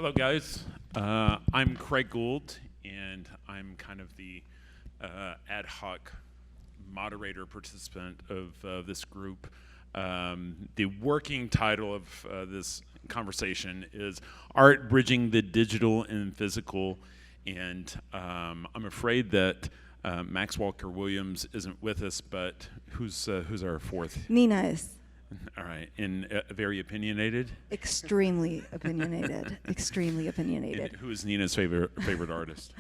Hello, guys. I'm Craig Gould, and I'm kind of the ad hoc moderator participant of this group. The working title of this conversation is Art Bridging the Digital and Physical, and I'm afraid that Max Walker Williams isn't with us, but who's our fourth? Nina is. All right, and very opinionated? Extremely opinionated. Extremely opinionated. And who is Nina's favorite artist?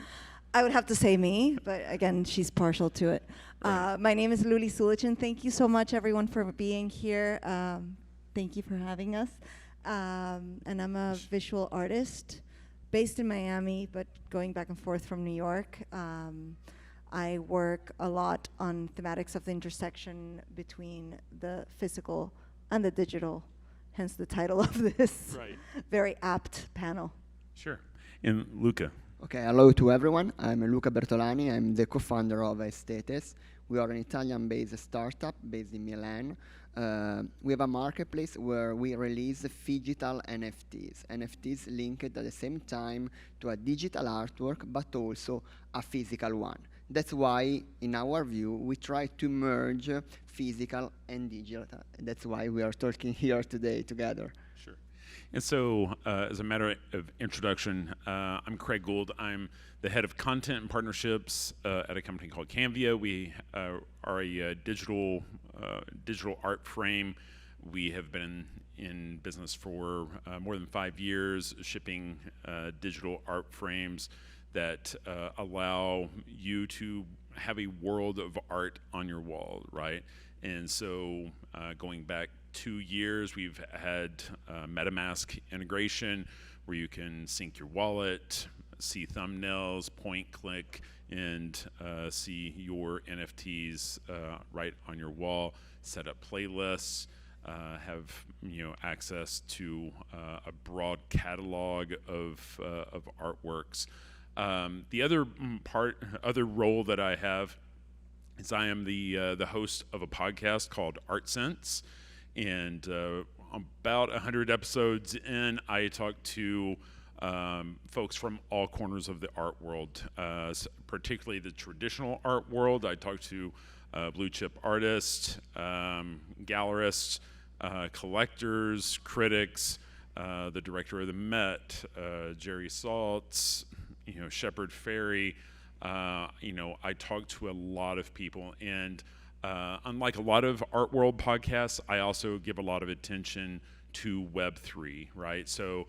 I would have to say me, but again, she's partial to it. Right. My name is Luli Sulichin. Thank you so much, everyone, for being here. Thank you for having us. And I'm a visual artist based in Miami, but going back and forth from New York. I work a lot on thematics of the intersection between the physical and the digital, hence the title of this very apt panel. Sure. And Luca. Okay, hello to everyone. I'm Luca Bertolani. I'm the co-founder of Aesthetes. We are an Italian-based startup based in Milan. We have a marketplace where we release phygital NFTs. NFTs linked at the same time to a digital artwork, but also a physical one. That's why, in our view, we try to merge physical and digital. That's why we are talking here today together. Sure. And so, as a matter of introduction, I'm Craig Gould. I'm the head of content and partnerships at a company called Canvia. We are a digital art frame. We have been in business for more than 5 years, shipping digital art frames that allow you to have a world of art on your wall, right? And so going back 2 years, we've had MetaMask integration where you can sync your wallet, see thumbnails, point, click, and see your NFTs right on your wall, set up playlists, have access to a broad catalog of artworks. The other role that I have is I am the host of a podcast called Art Sense, and about 100 episodes in, I talk to folks from all corners of the art world, particularly the traditional art world. I talk to blue chip artists, gallerists, collectors, critics, the director of the Met, Jerry Saltz, Shepard Fairey. I talk to a lot of people, and unlike a lot of art world podcasts, I also give a lot of attention to Web3, right? So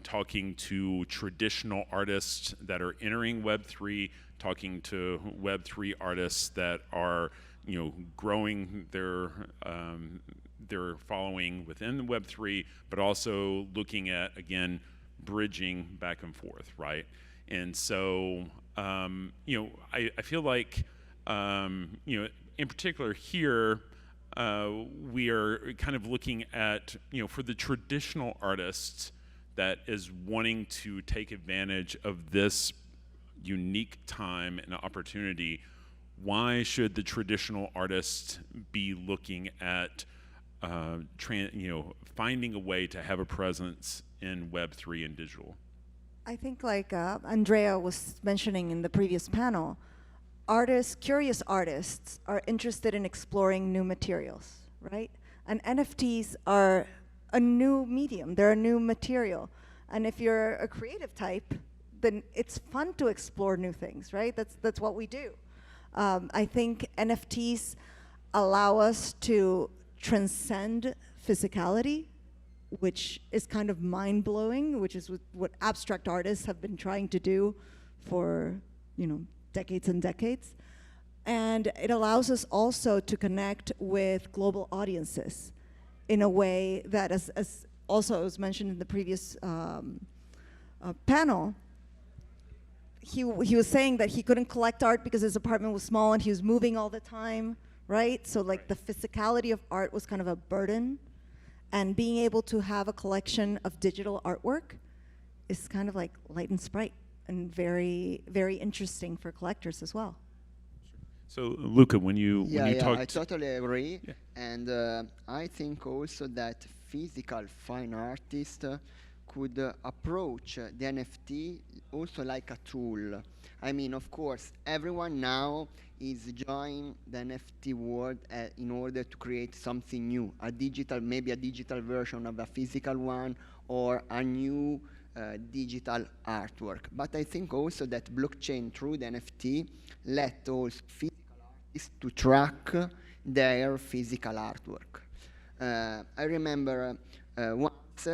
talking to traditional artists that are entering Web3, talking to Web3 artists that are, growing their following within Web3, but also looking at, again, bridging back and forth, right? And so, I feel like, in particular here, we are kind of looking at, for the traditional artists that is wanting to take advantage of this unique time and opportunity, why should the traditional artists be looking at, finding a way to have a presence in Web3 and digital? I think like Andrea was mentioning in the previous panel, curious artists are interested in exploring new materials, right? And NFTs are a new medium, they're a new material. And if you're a creative type, then it's fun to explore new things, right? That's what we do. I think NFTs allow us to transcend physicality, which is kind of mind-blowing, which is what abstract artists have been trying to do for, decades and decades. And it allows us also to connect with global audiences in a way that, as also was mentioned in the previous panel, he was saying that he couldn't collect art because his apartment was small and he was moving all the time, right? So like the physicality of art was kind of a burden. And being able to have a collection of digital artwork is kind of like light and sprite and very, very interesting for collectors as well. So Luca, when you talk, I totally agree, and I think also that physical fine artists could approach the NFT also like a tool. I mean, of course, everyone now is joining the NFT world in order to create something new, maybe a digital version of a physical one, or a new digital artwork. But I think also that blockchain through the NFT let also physical artists to track their physical artwork. I remember once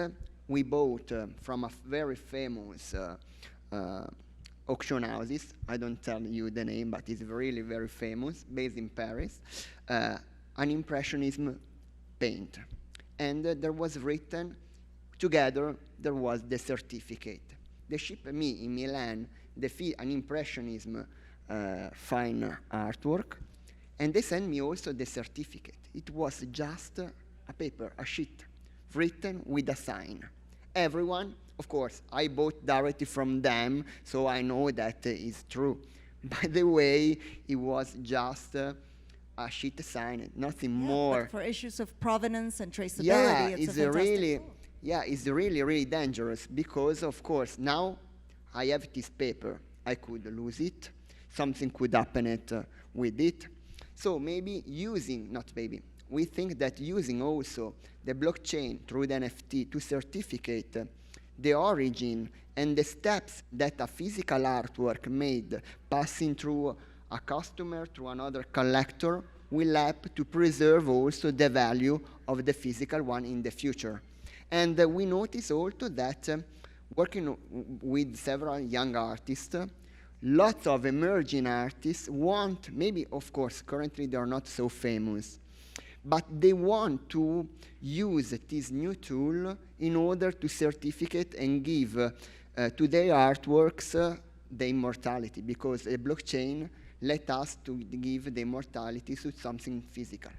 we bought from a very famous auction houses, I don't tell you the name, but it's really very famous, based in Paris, an Impressionism paint. And there was written, together there was the certificate. They shipped me in Milan an Impressionism fine artwork, and they sent me also the certificate. It was just a paper, a sheet, written with a sign. Everyone, of course, I bought directly from them, so I know that is true. By the way, it was just a sheet signed, nothing more. But for issues of provenance and traceability, Yeah, it's a fantastic tool. Yeah, it's really, really dangerous because, of course, now I have this paper. I could lose it. Something could happen with it. So maybe we think that using also the blockchain through the NFT to certificate the origin and the steps that a physical artwork made passing through a customer, through another collector, will help to preserve also the value of the physical one in the future. And we notice also that working with several young artists, lots of emerging artists want, maybe of course currently they are not so famous, but they want to use this new tool in order to certificate and give to their artworks the immortality, because a blockchain let us to give the immortality to something physical.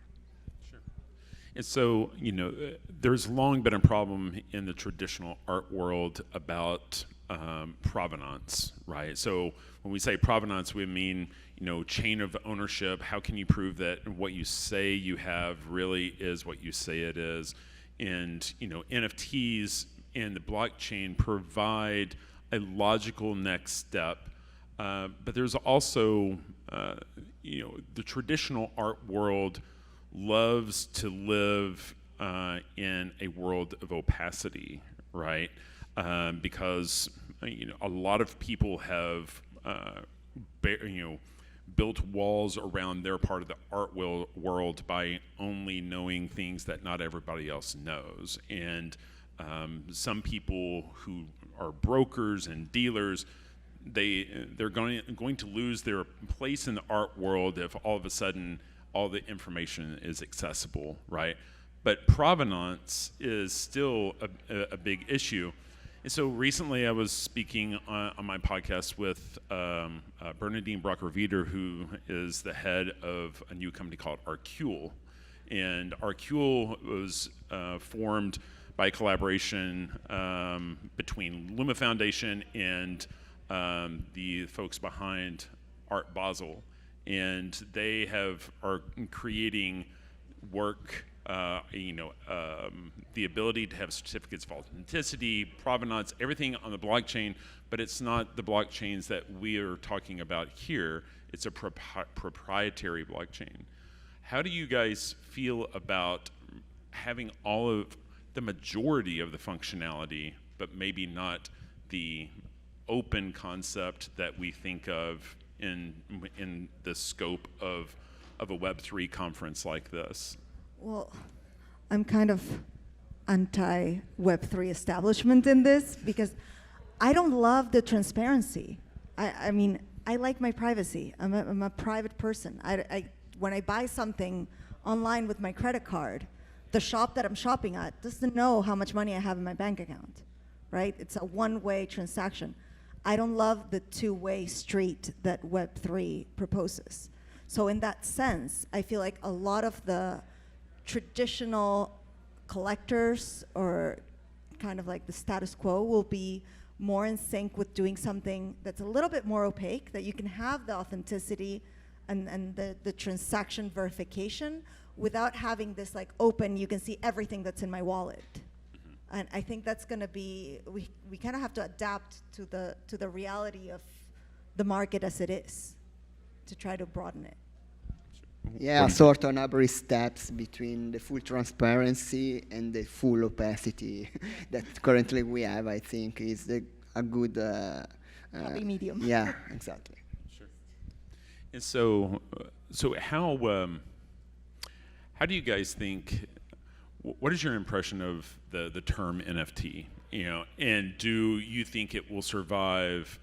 Sure. And so, there's long been a problem in the traditional art world about provenance, right? So when we say provenance, we mean, chain of ownership. How can you prove that what you say you have really is what you say it is? And, NFTs and the blockchain provide a logical next step. But there's also, the traditional art world loves to live in a world of opacity, right? Because a lot of people have built walls around their part of the art world by only knowing things that not everybody else knows. And some people who are brokers and dealers, they're going to lose their place in the art world if all of a sudden all the information is accessible, right? But provenance is still a big issue. And so recently I was speaking on my podcast with Bernadine Brocker-Veder, who is the head of a new company called Arcule. And Arcule was formed by collaboration between Luma Foundation and the folks behind Art Basel. And they are creating work, the ability to have certificates of authenticity, provenance, everything on the blockchain, but it's not the blockchains that we are talking about here. It's a proprietary blockchain. How do you guys feel about having all of the majority of the functionality, but maybe not the open concept that we think of in the scope of a Web3 conference like this? Well, I'm kind of anti-Web3 establishment in this because I don't love the transparency. I mean, I like my privacy. I'm a private person. When I buy something online with my credit card, the shop that I'm shopping at doesn't know how much money I have in my bank account, right? It's a one-way transaction. I don't love the two-way street that Web3 proposes. So in that sense, I feel like a lot of the traditional collectors or kind of like the status quo will be more in sync with doing something that's a little bit more opaque, that you can have the authenticity and the transaction verification without having this like open, you can see everything that's in my wallet. And I think that's going to be, we kind of have to adapt to the reality of the market as it is to try to broaden it. Yeah, sort of every steps between the full transparency and the full opacity that currently we have, I think, is a good Happy medium. Yeah, exactly. Sure. And so, how do you guys think? What is your impression of the term NFT? You know, and do you think it will survive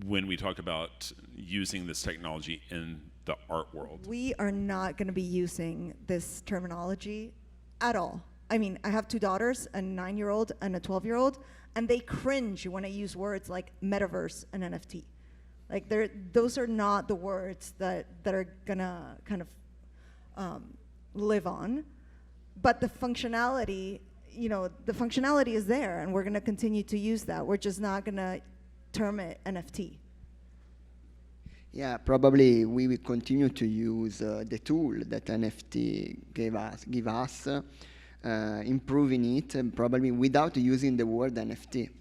when we talk about using this technology in the art world? We are not going to be using this terminology at all. I mean, I have two daughters, a 9-year-old and a 12-year-old, and they cringe when I use words like metaverse and NFT. Like, those are not the words that are gonna kind of live on. But the functionality, the functionality is there, and we're gonna continue to use that. We're just not gonna term it NFT. Yeah, probably we will continue to use the tool that NFT give us, improving it, probably without using the word NFT.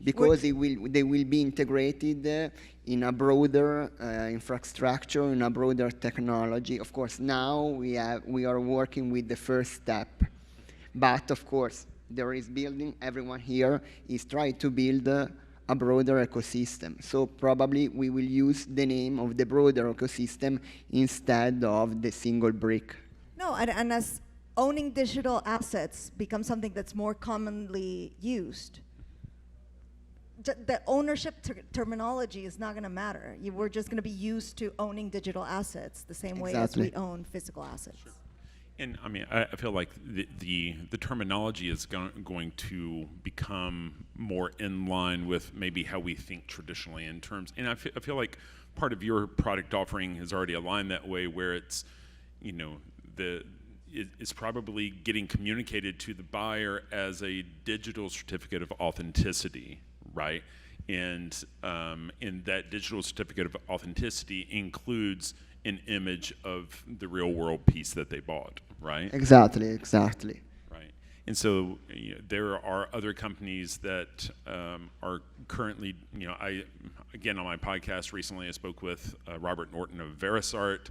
Because they will be integrated in a broader infrastructure, in a broader technology. Of course, now we are working with the first step. But of course, there is building, everyone here is trying to build a broader ecosystem. So probably we will use the name of the broader ecosystem instead of the single brick. No, and as owning digital assets becomes something that's more commonly used, the ownership terminology is not going to matter. We're just going to be used to owning digital assets the same way as we own physical assets. Sure. And I mean, I feel like the terminology is going to become more in line with maybe how we think traditionally in terms. And I feel like part of your product offering is already aligned that way, where it's, it's probably getting communicated to the buyer as a digital certificate of authenticity, right? And that digital certificate of authenticity includes an image of the real world piece that they bought, right? Exactly. Right. And so there are other companies that are currently, again, on my podcast recently, I spoke with Robert Norton of Verisart.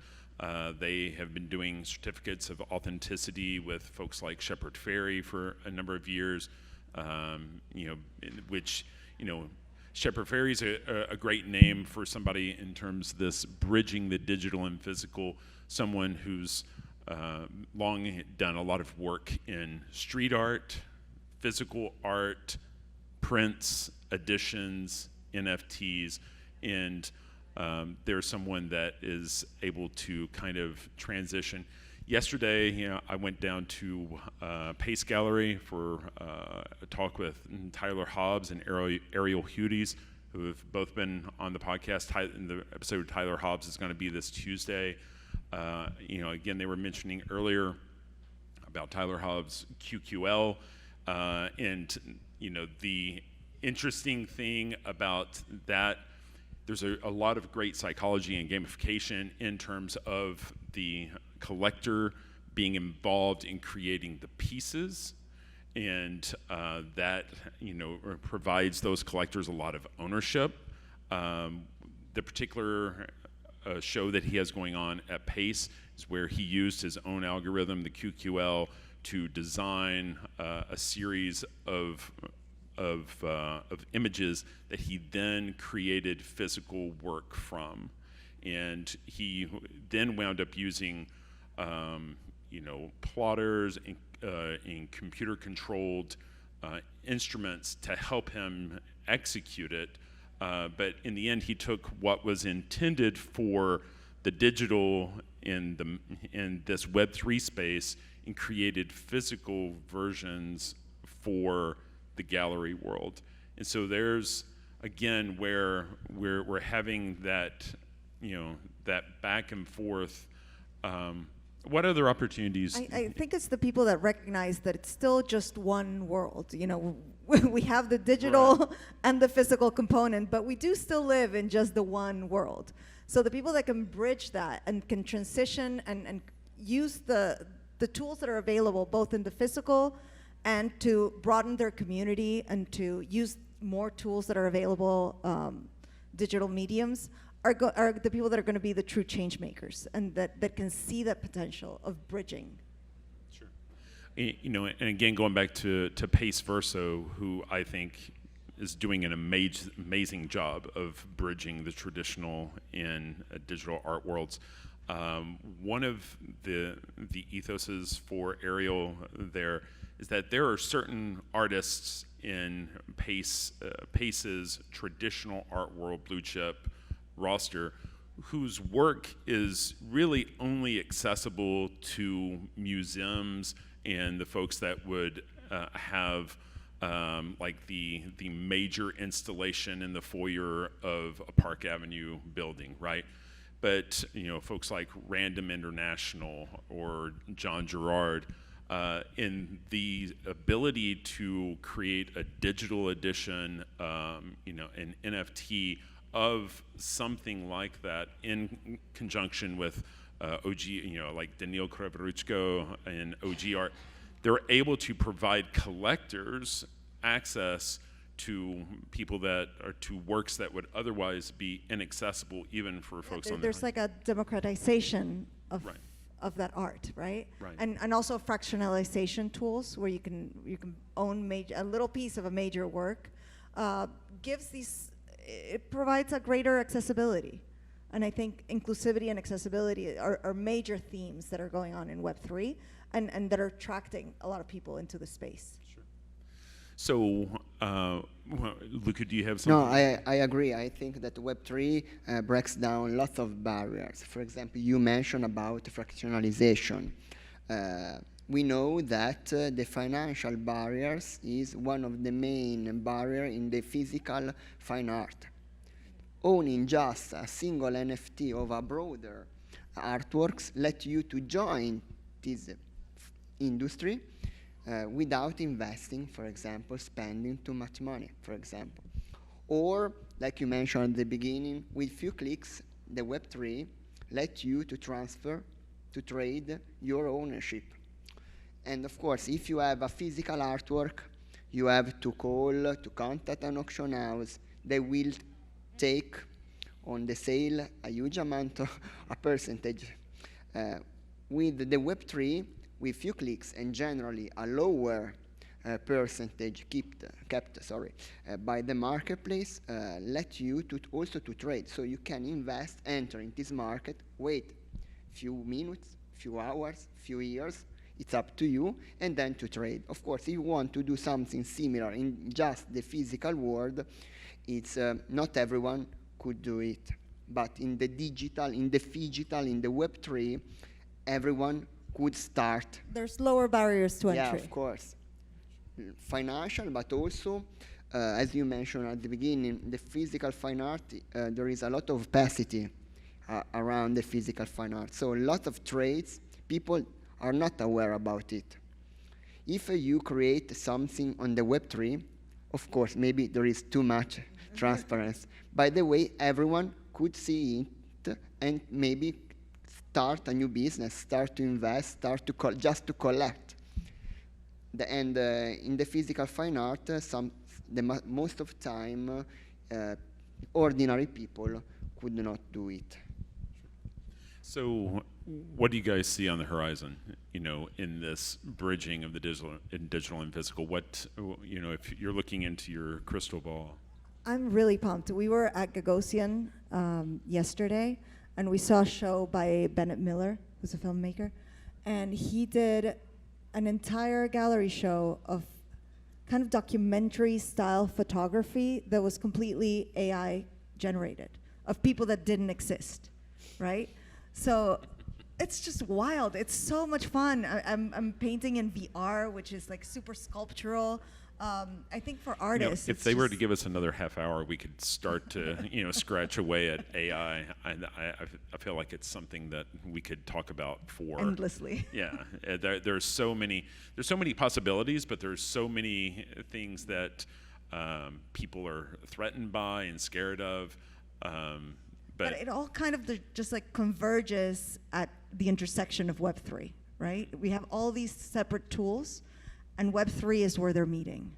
They have been doing certificates of authenticity with folks like Shepard Fairey for a number of years, which Shepard Fairey is a great name for somebody in terms of this bridging the digital and physical, someone who's long done a lot of work in street art, physical art, prints, editions, NFTs, and there's someone that is able to kind of transition. Yesterday, I went down to Pace Gallery for a talk with Tyler Hobbs and Ariel Hudes, who have both been on the podcast. In the episode with Tyler Hobbs is going to be this Tuesday. Again, they were mentioning earlier about Tyler Hobbs' QQL, and the interesting thing about that, there's a lot of great psychology and gamification in terms of the collector being involved in creating the pieces, and that provides those collectors a lot of ownership. The particular show that he has going on at Pace is where he used his own algorithm, the QQL, to design a series of images that he then created physical work from. And he then wound up using plotters and computer-controlled instruments to help him execute it. But in the end, he took what was intended for the digital in this Web3 space and created physical versions for the gallery world. And so there's, again, where we're having that, that back and forth. What other opportunities? I think it's the people that recognize that it's still just one world. We have the digital and the physical component, but we do still live in just the one world. So the people that can bridge that and can transition and use the tools that are available both in the physical and to broaden their community and to use more tools that are available, digital mediums, are the people that are going to be the true change makers and that can see that potential of bridging. Sure. You know, and again, going back to Pace Verso, who I think is doing an amazing job of bridging the traditional and digital art worlds. One of the ethoses for Ariel there is that there are certain artists in Pace's traditional art world blue chip roster whose work is really only accessible to museums and the folks that would have like the major installation in the foyer of a Park Avenue building, right? But you know, folks like Random International or John Gerard, in the ability to create a digital edition, you know, an NFT of something like that in conjunction with OG, you know, like Daniil Kreveruchko and OG Art, they're able to provide collectors access to people that are to works that would otherwise be inaccessible even for folks on there's like a democratization of Right. of that art, right? Right. And also fractionalization tools where you can own a little piece of a major work, it provides a greater accessibility. And I think inclusivity and accessibility are major themes that are going on in Web3 and that are attracting a lot of people into the space. Sure. So, Luca, do you have No, something? I agree. I think that Web3 breaks down lots of barriers. For example, you mentioned about fractionalization. We know that the financial barriers is one of the main barriers in the physical fine art. Owning just a single NFT of a broader artworks let you to join this industry without investing, for example, spending too much money, for example. Or, like you mentioned at the beginning, with few clicks, the Web3 let you to transfer, to trade your ownership. And of course, if you have a physical artwork, you have to contact an auction house. They will take on the sale a huge amount of a percentage. With the Web3, with few clicks and generally a lower percentage kept by the marketplace, let you to also to trade. So you can invest, enter in this market, wait few minutes, few hours, few years, it's up to you, and then to trade. Of course, if you want to do something similar in just the physical world, it's not everyone could do it. But in the digital, in the phygital, in the Web3, everyone could start. There's lower barriers to entry. Yeah, of course. Financial, but also, as you mentioned at the beginning, the physical fine art, there is a lot of opacity around the physical fine art. So a lot of trades, people are not aware about it. If you create something on the Web3, of course, maybe there is too much transparency. By the way, everyone could see it and maybe start a new business, start to invest, start to just to collect. In the physical fine art, most of time, ordinary people could not do it. So, what do you guys see on the horizon? You know, in this bridging of the digital and physical. What, you know, if you're looking into your crystal ball? I'm really pumped. We were at Gagosian yesterday, and we saw a show by Bennett Miller, who's a filmmaker, and he did an entire gallery show of kind of documentary-style photography that was completely AI generated, of people that didn't exist, right? So it's just wild. It's so much fun. I'm painting in VR, which is like super sculptural. I think for artists, you know, if they were to give us another half hour, we could start to scratch away at AI. I feel like it's something that we could talk about for endlessly. Yeah, there's so many possibilities, but there's so many things that people are threatened by and scared of. But it all kind of just like converges at the intersection of Web3, right? We have all these separate tools, and Web3 is where they're meeting.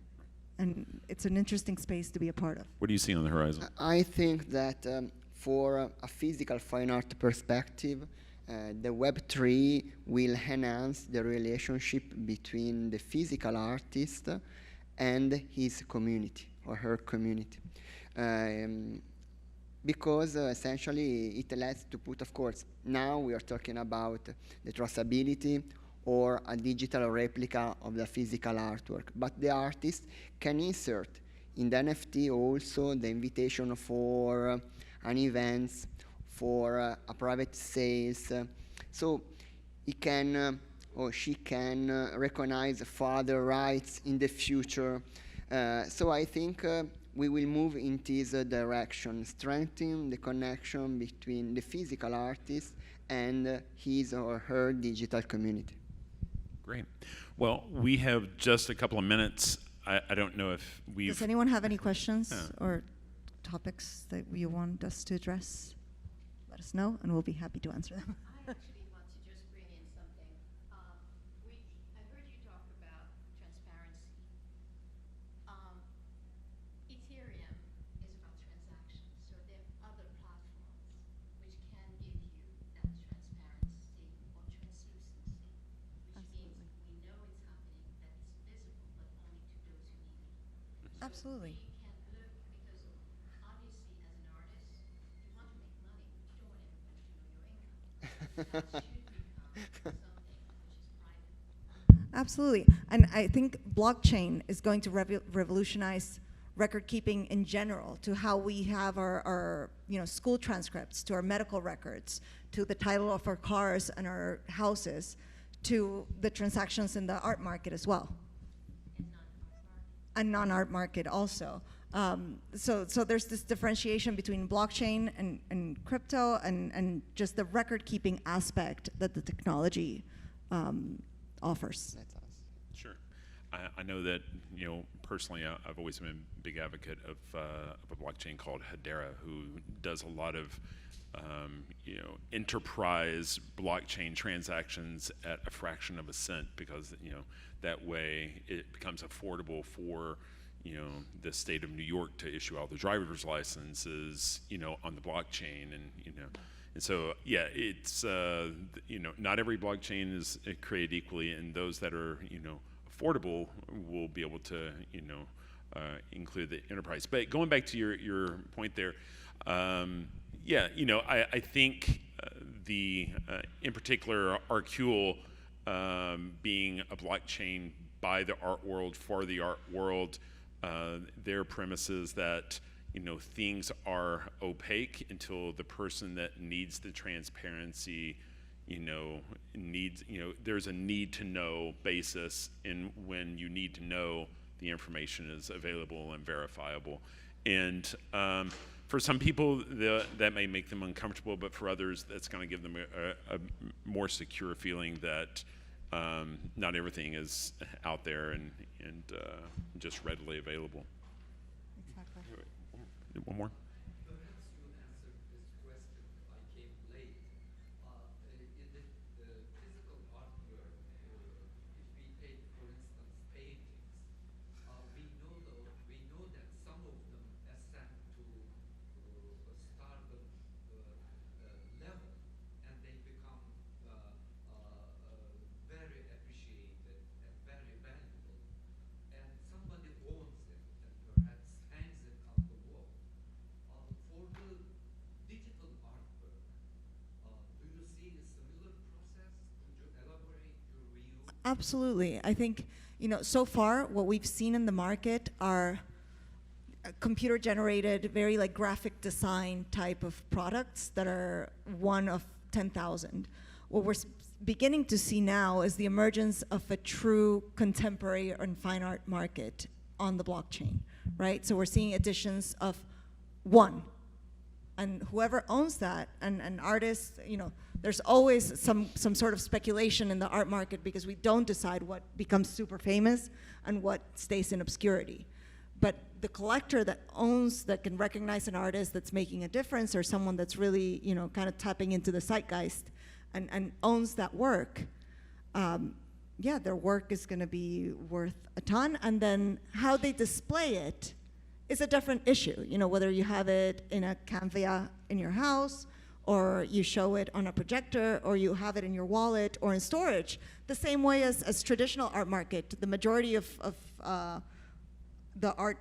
And it's an interesting space to be a part of. What do you see on the horizon? I think that for a physical fine art perspective, the Web3 will enhance the relationship between the physical artist and his community or her community. Because essentially it allows to put, of course, now we are talking about the traceability or a digital replica of the physical artwork, but the artist can insert in the NFT also the invitation for an event, for a private sales, so he can or she can recognize further rights in the future. So I think we will move in this direction, strengthening the connection between the physical artist and his or her digital community. Great. Well, we have just a couple of minutes. I don't know if we've... Does anyone have any questions or topics that you want us to address? Let us know, and we'll be happy to answer them. I actually want to just bring in something. I heard you talk about transparency. Ethereum is about transactions, so there are other platforms which can give you that transparency or translucency, which means we know it's happening, that it's visible, but only to those who need it. So Absolutely. we can look, because obviously as an artist, you want to make money, but you don't want everybody to know your income. That should become something which is private. Absolutely. And I think blockchain is going to revolutionize record keeping in general, to how we have our school transcripts, to our medical records, to the title of our cars and our houses, to the transactions in the art market as well. And non-art market also. So there's this differentiation between blockchain and crypto and just the record keeping aspect that the technology offers. That's us. Sure. I know that, personally, I've always been a big advocate of a blockchain called Hedera, who does a lot of, enterprise blockchain transactions at a fraction of a cent, because, that way it becomes affordable for, the state of New York to issue all the driver's licenses, on the blockchain, and so, yeah, it's, not every blockchain is created equally, and those that are, affordable will be able to, include the enterprise. But going back to your point there, yeah, I think in particular, Arcule being a blockchain by the art world, for the art world, their premise is that, things are opaque until the person that needs the transparency, there's a need to know basis, and when you need to know, the information is available and verifiable. And for some people, that may make them uncomfortable, but for others, that's going to give them a more secure feeling that not everything is out there and just readily available. Exactly. One more? Perhaps you answered this question. I came late. In the physical artwork, if we take, for instance, paintings, we know that some of them ascend to a stardom level, and they become very appreciated and very valuable. And somebody owns it and perhaps hangs it on the wall. For the digital artwork, do you see a similar process? Could you elaborate your view? Absolutely. I think, so far what we've seen in the market are computer-generated, very like graphic design type of products that are one of 10,000. What we're beginning to see now is the emergence of a true contemporary and fine art market on the blockchain, right? So we're seeing editions of one. And whoever owns that, and artists, there's always some sort of speculation in the art market, because we don't decide what becomes super famous and what stays in obscurity. But the collector that owns, that can recognize an artist that's making a difference, or someone that's really, kind of tapping into the zeitgeist and owns that work, yeah, their work is going to be worth a ton. And then how they display it is a different issue. You know, whether you have it in a Canva in your house, or you show it on a projector, or you have it in your wallet or in storage. The same way as traditional art market, the majority of the art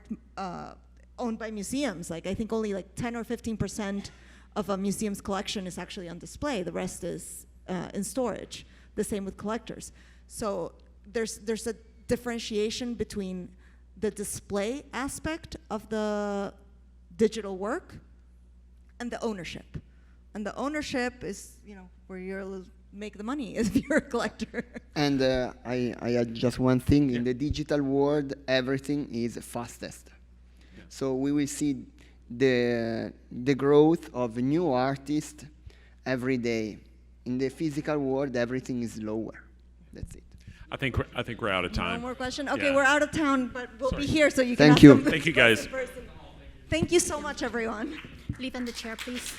owned by museums, like I think only like 10 or 15% of a museum's collection is actually on display. The rest is in storage. The same with collectors. So there's a differentiation between the display aspect of the digital work and the ownership. And the ownership is, you know, where you'll make the money if you're a collector. And I add just one thing. In the digital world, everything is fastest. So we will see the growth of new artists every day. In the physical world, everything is slower. That's it. I think we're out of time. One more question? Okay, Yeah. we're out of town, but we'll Sorry. be here so you Thank can you. ask them Thank you, guys. in person. Thank you so much, everyone. Leave in the chair, please.